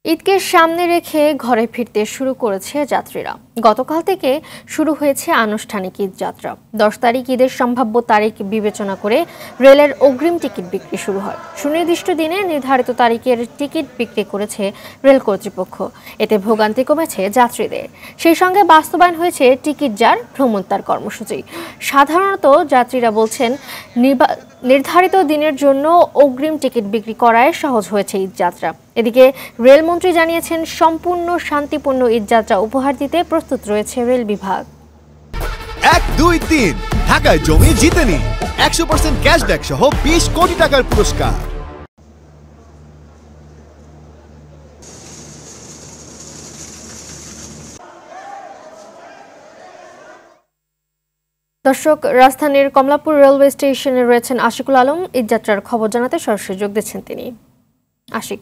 ঈদকে সামনে রেখে ঘরে ফিরতে শুরু করেছে যাত্রীরা। গতকাল থেকে শুরু হয়েছে আনুষ্ঠানিক ঈদ যাত্রা। 10 তারিখ ঈদের সম্ভাব্য তারিখ বিবেচনা করে রেলের অগ্রিম টিকিট বিক্রি শুরু হয়। সুনির্দিষ্ট দিনে নির্ধারিত তারিখের টিকিট বিক্রি করেছে রেল কর্তৃপক্ষ। এতে ভোগান্তি কমেছে যাত্রীদের। সেই সঙ্গে বাস্তবায়ন হয়েছে টিকিট যার ভ্রমণ তার কর্মসূচি। সাধারণত যাত্রীরা বলছেন নির্ধারিত দিনের জন্য অগ্রিম টিকিট বিক্রি করায় সহজ হয়েছে ঈদ যাত্রা। এদিকে রেলমন্ত্রী জানিয়েছেন সম্পূর্ণ শান্তিপূর্ণ ঈদযাত্রা উপহার দিতে প্রস্তুত রয়েছে রেল বিভাগ। 1, 2, 3 ঢাকায় জমি জিতে নিন 100% ক্যাশব্যাক সহ 20 কোটি টাকার পুরস্কার। দর্শক, রাজধানীর কমলাপুর রেলওয়ে স্টেশনে রয়েছেন আশিকুল আলম। ঈদযাত্রার খবর জানাতে সরাসরি যোগ দিচ্ছেন তিনি। আশিক,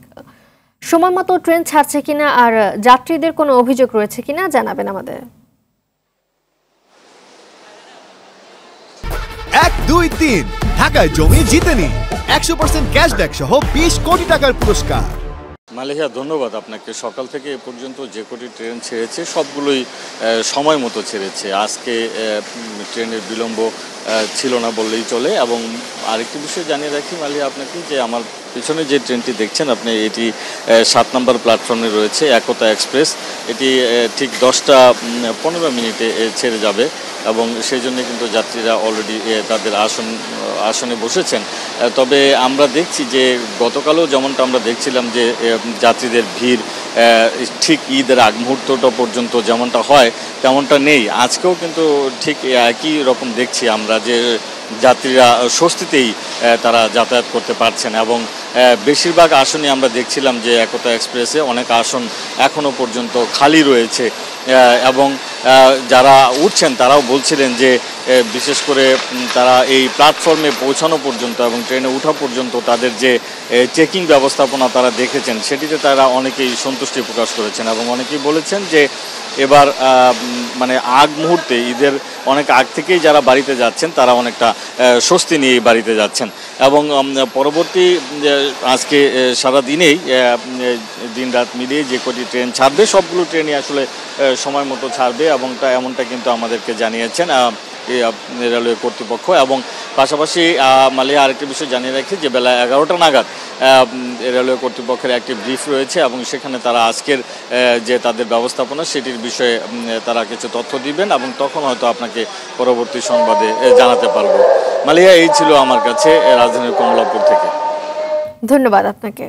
সময় মতো ট্রেন ছাড়ছে কিনা আর যাত্রীদের কোনো অভিযোগ রয়েছে কিনা জানাবেন আমাদের। 1, 2, 3 ঢাকায় জমি জিতে নিন 100% ক্যাশব্যাক সহ 20 কোটি টাকার পুরস্কার। মালিহা, ধন্যবাদ আপনাকে। সকাল থেকে এ পর্যন্ত যে কটি ট্রেন ছেড়েছে সবগুলোই সময় মতো ছেড়েছে। আজকে ট্রেনের বিলম্ব ছিল না বললেই চলে। এবং আরেকটি বিষয় জানিয়ে রাখি মালিহা আপনাকে, যে আমার পিছনে যে ট্রেনটি দেখছেন আপনি, এটি 7 নম্বর প্ল্যাটফর্মে রয়েছে একতা এক্সপ্রেস। এটি ঠিক 10টা 15 মিনিটে ছেড়ে যাবে এবং সেই জন্য কিন্তু যাত্রীরা অলরেডি তাদের আসনে বসেছেন। তবে আমরা দেখছি যে গতকালও যেমনটা আমরা দেখছিলাম যে যাত্রীদের ভিড় ঠিক ঈদের আগ মুহূর্তটা পর্যন্ত যেমনটা হয় তেমনটা নেই। আজকেও কিন্তু ঠিক একই রকম দেখছি আমরা, যে যাত্রীরা স্বস্তিতেই তারা যাতায়াত করতে পারছেন এবং বেশিরভাগ আসনই আমরা দেখছিলাম যে একতা এক্সপ্রেসে অনেক আসন এখনও পর্যন্ত খালি রয়েছে এবং যারা উঠছেন তারাও বলছিলেন যে বিশেষ করে তারা এই প্ল্যাটফর্মে পৌঁছানো পর্যন্ত এবং ট্রেনে ওঠা পর্যন্ত তাদের যে চেকিং ব্যবস্থাপনা তারা দেখেছেন সেটিতে তারা অনেকেই সন্তুষ্টি প্রকাশ করেছেন এবং অনেকেই বলেছেন যে এবার মানে আগ মুহূর্তে ঈদের অনেক আগ থেকেই যারা বাড়িতে যাচ্ছেন তারা অনেকটা স্বস্তি নিয়ে বাড়িতে যাচ্ছেন এবং পরবর্তী আজকে সারা দিনেই দিন রাত মিলিয়ে যে কটি ট্রেন ছাড়বে সবগুলো ট্রেনই আসলে সময় মতো ছাড়বে এবং এমনটা কিন্তু আমাদেরকে জানিয়েছেন রেলওয়ে কর্তৃপক্ষ। এবং পাশাপাশি মালিয়া আরেকটি বিষয় জানিয়ে রাখি যে বেলা 11টা নাগাদ রেলওয়ে কর্তৃপক্ষের একটি ব্রিফ রয়েছে এবং সেখানে তারা আজকের যে তাদের ব্যবস্থাপনা সেটির বিষয়ে তারা কিছু তথ্য দিবেন এবং তখন হয়তো আপনাকে পরবর্তী সংবাদে জানাতে পারবো। মালিয়া, এই ছিল আমার কাছে রাজধানীর কমলাপুর থেকে। ধন্যবাদ আপনাকে।